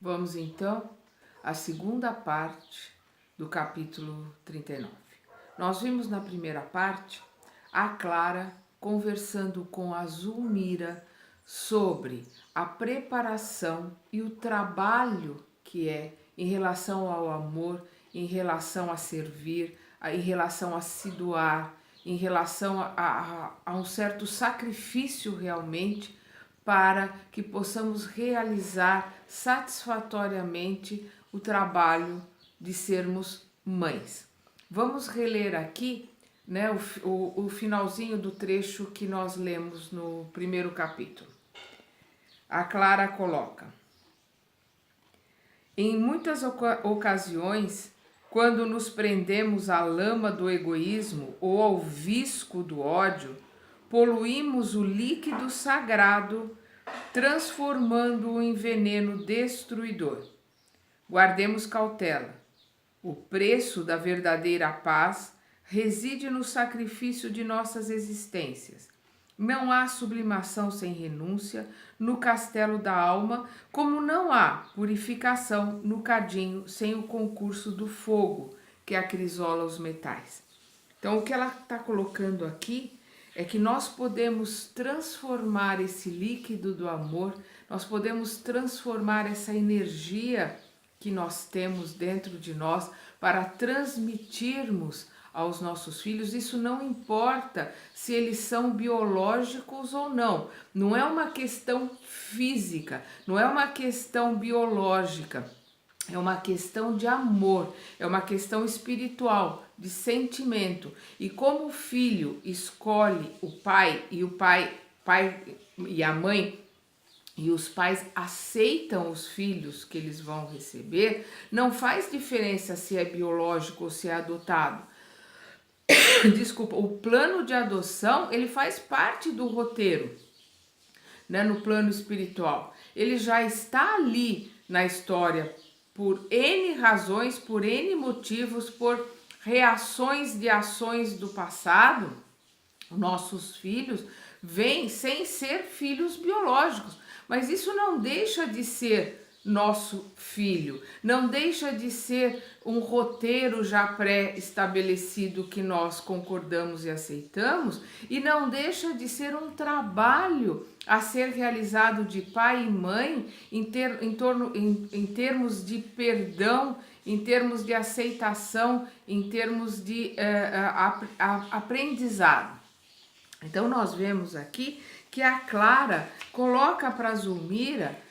Vamos então à segunda parte do capítulo 39. Nós vimos na primeira parte a Clara conversando com a Zulmira sobre a preparação e o trabalho que é em relação ao amor, em relação a servir, em relação a se doar, em relação a um certo sacrifício realmente, para que possamos realizar satisfatoriamente o trabalho de sermos mães. Vamos reler aqui, né, o finalzinho do trecho que nós lemos no primeiro capítulo. A Clara coloca: em muitas ocasiões, quando nos prendemos à lama do egoísmo ou ao visco do ódio, poluímos o líquido sagrado, transformando-o em veneno destruidor. Guardemos cautela. O preço da verdadeira paz reside no sacrifício de nossas existências. Não há sublimação sem renúncia no castelo da alma, como não há purificação no cadinho sem o concurso do fogo que acrisola os metais. Então, o que ela está colocando aqui é que nós podemos transformar esse líquido do amor, nós podemos transformar essa energia que nós temos dentro de nós para transmitirmos aos nossos filhos. Isso não importa se eles são biológicos ou não. Não é uma questão física, não é uma questão biológica. É uma questão de amor, é uma questão espiritual, de sentimento. E como o filho escolhe o pai e a mãe, e os pais aceitam os filhos que eles vão receber, não faz diferença se é biológico ou se é adotado. Desculpa, o plano de adoção, ele faz parte do roteiro, né, no plano espiritual. Ele já está ali na história por N razões, por N motivos, por reações de ações do passado. Nossos filhos vêm sem ser filhos biológicos, mas isso não deixa de ser nosso filho, não deixa de ser um roteiro já pré-estabelecido que nós concordamos e aceitamos, e não deixa de ser um trabalho a ser realizado de pai e mãe em termos de perdão, em termos de aceitação, em termos de aprendizado. Então nós vemos aqui que a Clara coloca para a Zulmira,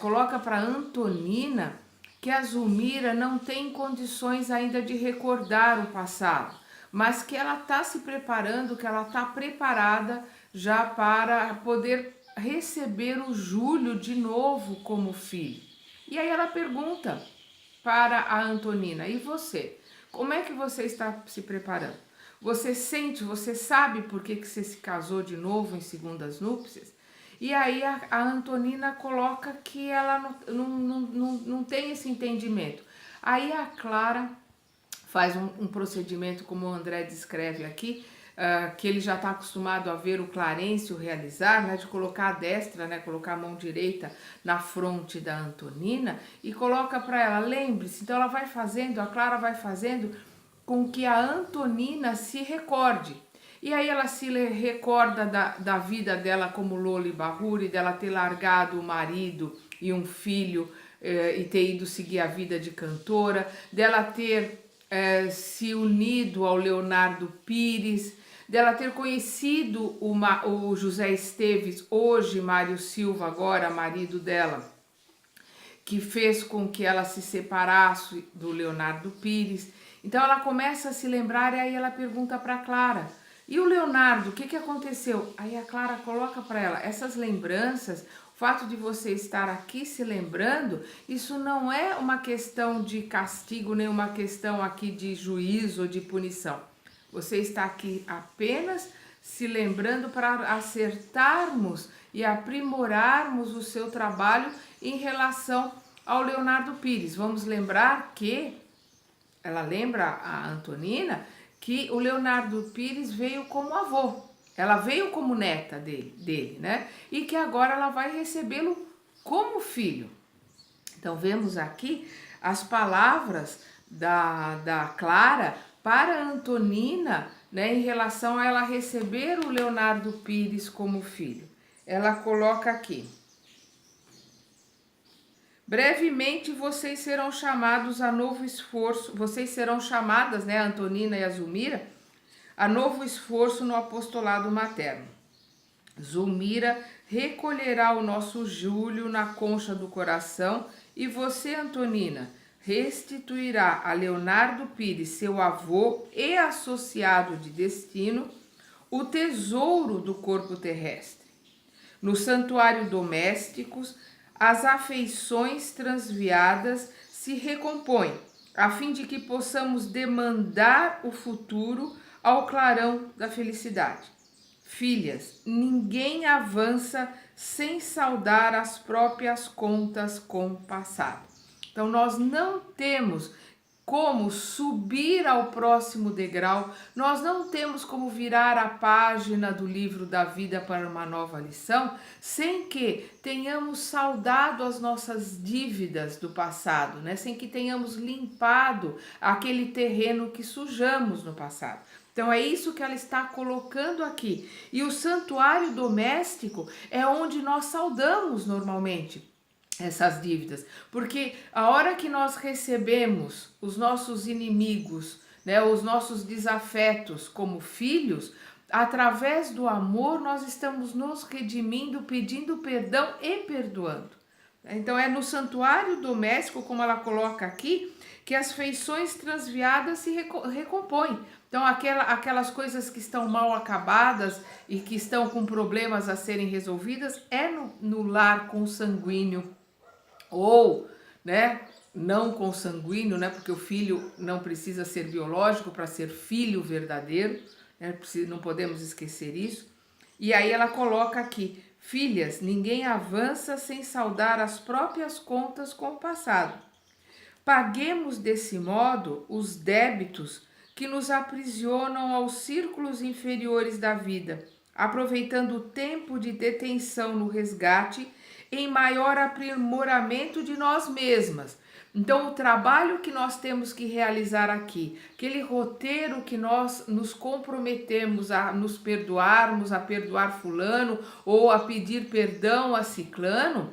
coloca para Antonina, que a Zulmira não tem condições ainda de recordar o passado, mas que ela está se preparando, que ela está preparada já para poder receber o Júlio de novo como filho. E aí ela pergunta para a Antonina: e você? Como é que você está se preparando? Você sente, você sabe por que você se casou de novo em segundas núpcias? E aí a Antonina coloca que ela não tem esse entendimento. Aí a Clara faz um procedimento, como o André descreve aqui, que ele já está acostumado a ver o Clarencio realizar, né, de colocar a destra, né, colocar a mão direita na fronte da Antonina e coloca para ela, lembre-se. Então ela vai fazendo, a Clara vai fazendo com que a Antonina se recorde. E aí ela se recorda da vida dela como Loli Bahuri, dela ter largado o marido e um filho e ter ido seguir a vida de cantora, dela ter se unido ao Leonardo Pires, dela ter conhecido o José Esteves, hoje Mário Silva, agora marido dela, que fez com que ela se separasse do Leonardo Pires. Então ela começa a se lembrar e aí ela pergunta para Clara: e o Leonardo, o que aconteceu? Aí a Clara coloca para ela: essas lembranças, o fato de você estar aqui se lembrando, isso não é uma questão de castigo, nem uma questão aqui de juízo ou de punição. Você está aqui apenas se lembrando para acertarmos e aprimorarmos o seu trabalho em relação ao Leonardo Pires. Vamos lembrar que ela lembra a Antonina que o Leonardo Pires veio como avô, ela veio como neta dele, né? E que agora ela vai recebê-lo como filho. Então, vemos aqui as palavras da Clara para Antonina, né, em relação a ela receber o Leonardo Pires como filho. Ela coloca aqui: brevemente vocês serão chamados a novo esforço, vocês serão chamadas, né, a Antonina e a Zulmira, a novo esforço no apostolado materno. Zulmira recolherá o nosso Júlio na concha do coração e você, Antonina, restituirá a Leonardo Pires, seu avô e associado de destino, o tesouro do corpo terrestre. No santuário doméstico, as afeições transviadas se recompõem, a fim de que possamos demandar o futuro ao clarão da felicidade. Filhas, ninguém avança sem saldar as próprias contas com o passado. Então, nós não temos como subir ao próximo degrau, nós não temos como virar a página do livro da vida para uma nova lição, sem que tenhamos saldado as nossas dívidas do passado, né? Sem que tenhamos limpado aquele terreno que sujamos no passado. Então é isso que ela está colocando aqui. E o santuário doméstico é onde nós saldamos normalmente essas dívidas, porque a hora que nós recebemos os nossos inimigos, né, os nossos desafetos como filhos, através do amor nós estamos nos redimindo, pedindo perdão e perdoando. Então é no santuário doméstico, como ela coloca aqui, que as feições transviadas se recompõem. Então aquelas coisas que estão mal acabadas e que estão com problemas a serem resolvidas é no lar consanguíneo, ou, né, não consanguíneo, né, porque o filho não precisa ser biológico para ser filho verdadeiro, né, não podemos esquecer isso. E aí ela coloca aqui: filhas, ninguém avança sem saldar as próprias contas com o passado. Paguemos desse modo os débitos que nos aprisionam aos círculos inferiores da vida, aproveitando o tempo de detenção no resgate em maior aprimoramento de nós mesmas. Então, o trabalho que nós temos que realizar aqui, aquele roteiro que nós nos comprometemos a nos perdoarmos, a perdoar fulano ou a pedir perdão a ciclano,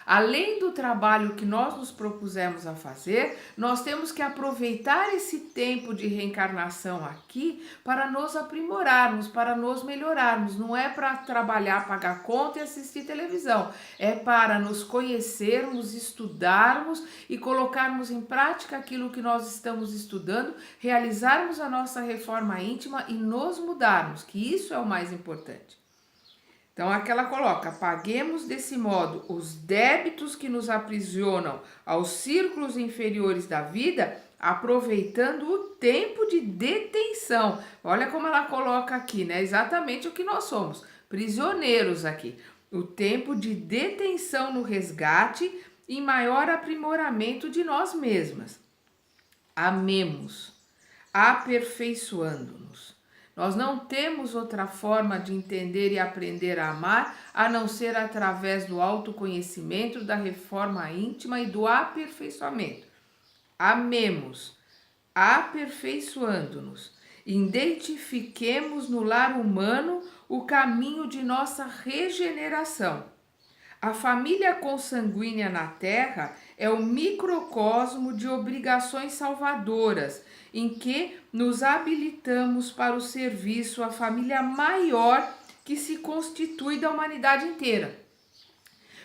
além do trabalho que nós nos propusemos a fazer, nós temos que aproveitar esse tempo de reencarnação aqui para nos aprimorarmos, para nos melhorarmos. Não é para trabalhar, pagar conta e assistir televisão. É para nos conhecermos, estudarmos e colocarmos em prática aquilo que nós estamos estudando, realizarmos a nossa reforma íntima e nos mudarmos, que isso é o mais importante. Então, aqui ela coloca: paguemos desse modo os débitos que nos aprisionam aos círculos inferiores da vida, aproveitando o tempo de detenção. Olha como ela coloca aqui, né? Exatamente o que nós somos, prisioneiros aqui. O tempo de detenção no resgate e maior aprimoramento de nós mesmas. Amemos, aperfeiçoando-nos. Nós não temos outra forma de entender e aprender a amar a não ser através do autoconhecimento, da reforma íntima e do aperfeiçoamento. Amemos, aperfeiçoando-nos. Identifiquemos no lar humano o caminho de nossa regeneração. A família consanguínea na Terra é o microcosmo de obrigações salvadoras, em que nos habilitamos para o serviço à família maior que se constitui da humanidade inteira.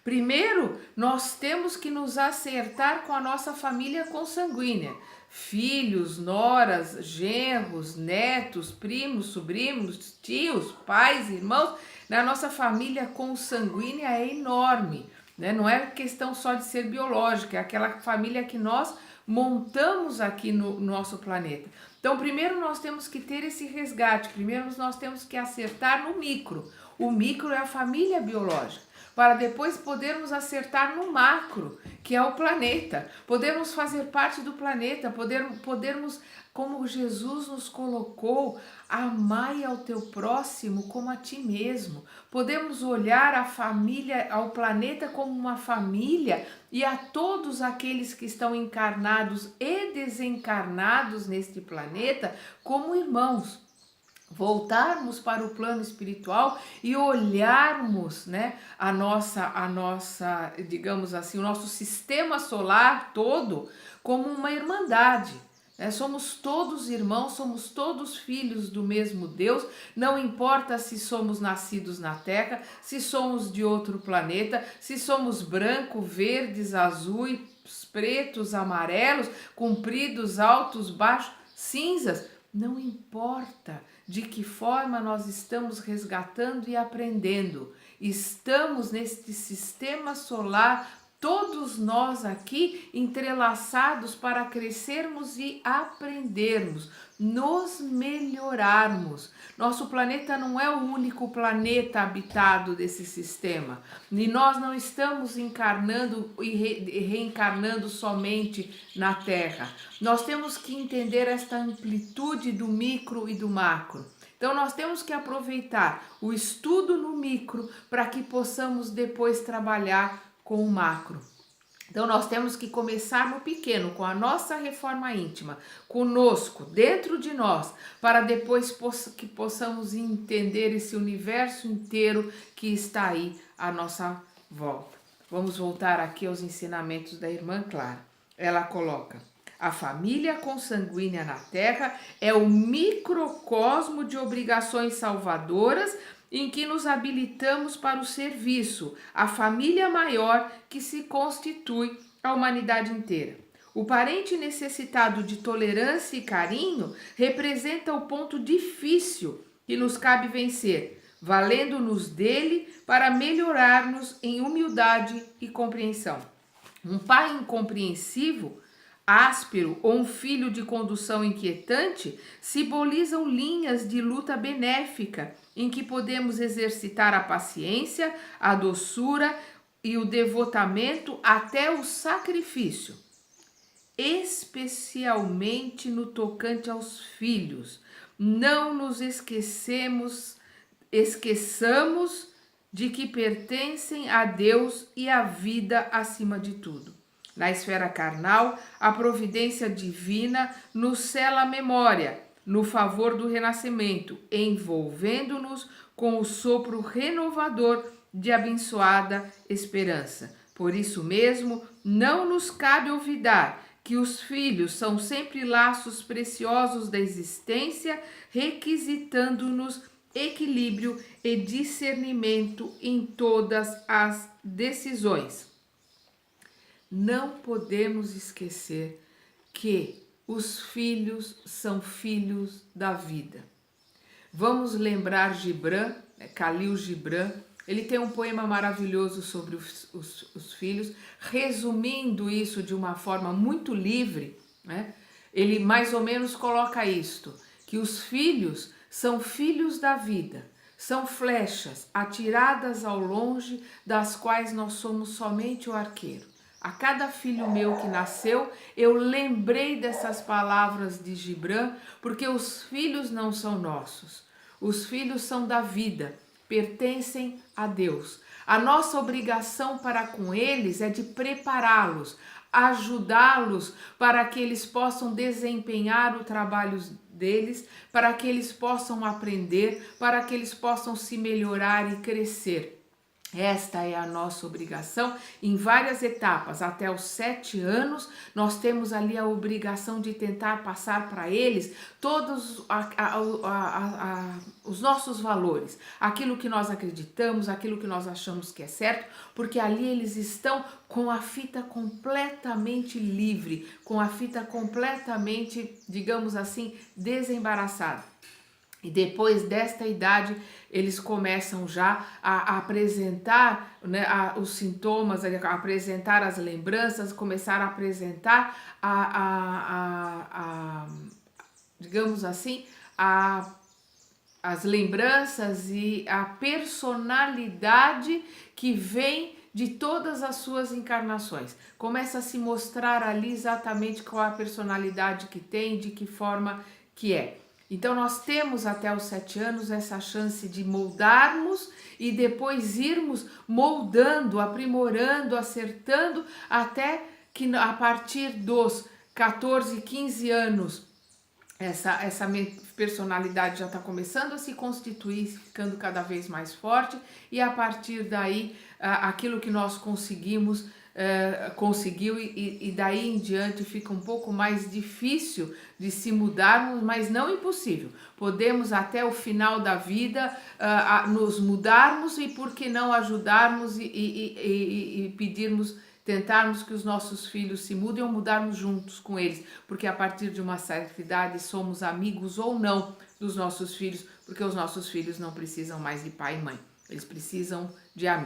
Primeiro, nós temos que nos acertar com a nossa família consanguínea. Filhos, noras, genros, netos, primos, sobrinhos, tios, pais, irmãos. A nossa família consanguínea é enorme, né? Não é questão só de ser biológica, é aquela família que nós montamos aqui no nosso planeta. Então, primeiro nós temos que ter esse resgate, primeiro nós temos que acertar no micro. O micro é a família biológica, para depois podermos acertar no macro, que é o planeta. Podermos fazer parte do planeta, podermos, como Jesus nos colocou, amai ao teu próximo como a ti mesmo. Podemos olhar a família, ao planeta como uma família e a todos aqueles que estão encarnados e desencarnados neste planeta como irmãos. Voltarmos para o plano espiritual e olharmos, né, a nossa, digamos assim, o nosso sistema solar todo como uma irmandade. Né? Somos todos irmãos, somos todos filhos do mesmo Deus, não importa se somos nascidos na Terra, se somos de outro planeta, se somos branco, verdes, azuis, pretos, amarelos, compridos, altos, baixos, cinzas, não importa de que forma nós estamos resgatando e aprendendo. Estamos neste sistema solar, todos nós aqui entrelaçados para crescermos e aprendermos, nos melhorarmos. Nosso planeta não é o único planeta habitado desse sistema. E nós não estamos encarnando e reencarnando somente na Terra. Nós temos que entender esta amplitude do micro e do macro. Então nós temos que aproveitar o estudo no micro para que possamos depois trabalhar com o macro. Então nós temos que começar no pequeno, com a nossa reforma íntima, conosco, dentro de nós, para depois que possamos entender esse universo inteiro que está aí à nossa volta. Vamos voltar aqui aos ensinamentos da irmã Clara. Ela coloca: a família consanguínea na Terra é o microcosmo de obrigações salvadoras em que nos habilitamos para o serviço, a família maior que se constitui a humanidade inteira. O parente necessitado de tolerância e carinho representa o ponto difícil que nos cabe vencer, valendo-nos dele para melhorarmos em humildade e compreensão. Um pai incompreensivo, áspero ou um filho de condução inquietante simbolizam linhas de luta benéfica em que podemos exercitar a paciência, a doçura e o devotamento até o sacrifício, especialmente no tocante aos filhos. Não nos esqueçamos de que pertencem a Deus e à vida acima de tudo. Na esfera carnal, a providência divina nos sela a memória, no favor do renascimento, envolvendo-nos com o sopro renovador de abençoada esperança. Por isso mesmo, não nos cabe olvidar que os filhos são sempre laços preciosos da existência, requisitando-nos equilíbrio e discernimento em todas as decisões. Não podemos esquecer que os filhos são filhos da vida. Vamos lembrar Gibran, Khalil Gibran. Ele tem um poema maravilhoso sobre os filhos, resumindo isso de uma forma muito livre, né? Ele mais ou menos coloca isto, que os filhos são filhos da vida, são flechas atiradas ao longe, das quais nós somos somente o arqueiro. A cada filho meu que nasceu, eu lembrei dessas palavras de Gibran, porque os filhos não são nossos. Os filhos são da vida, pertencem a Deus. A nossa obrigação para com eles é de prepará-los, ajudá-los para que eles possam desempenhar o trabalho deles, para que eles possam aprender, para que eles possam se melhorar e crescer. Esta é a nossa obrigação em várias etapas. Até os 7 anos, nós temos ali a obrigação de tentar passar para eles todos os nossos valores, aquilo que nós acreditamos, aquilo que nós achamos que é certo, porque ali eles estão com a fita completamente livre, com a fita completamente, digamos assim, desembaraçada. E depois desta idade, eles começam já a apresentar, né, os sintomas, a apresentar as lembranças, começar a apresentar digamos assim, as lembranças e a personalidade que vem de todas as suas encarnações. Começa a se mostrar ali exatamente qual a personalidade que tem, de que forma que é. Então nós temos até os 7 anos essa chance de moldarmos e depois irmos moldando, aprimorando, acertando, até que a partir dos 14, 15 anos essa personalidade já está começando a se constituir, ficando cada vez mais forte, e a partir daí aquilo que nós conseguimos conseguiu, e daí em diante fica um pouco mais difícil de se mudarmos, mas não impossível. Podemos até o final da vida nos mudarmos, e por que não ajudarmos e pedirmos, tentarmos que os nossos filhos se mudem ou mudarmos juntos com eles, porque a partir de uma certa idade somos amigos ou não dos nossos filhos, porque os nossos filhos não precisam mais de pai e mãe, eles precisam de amigos.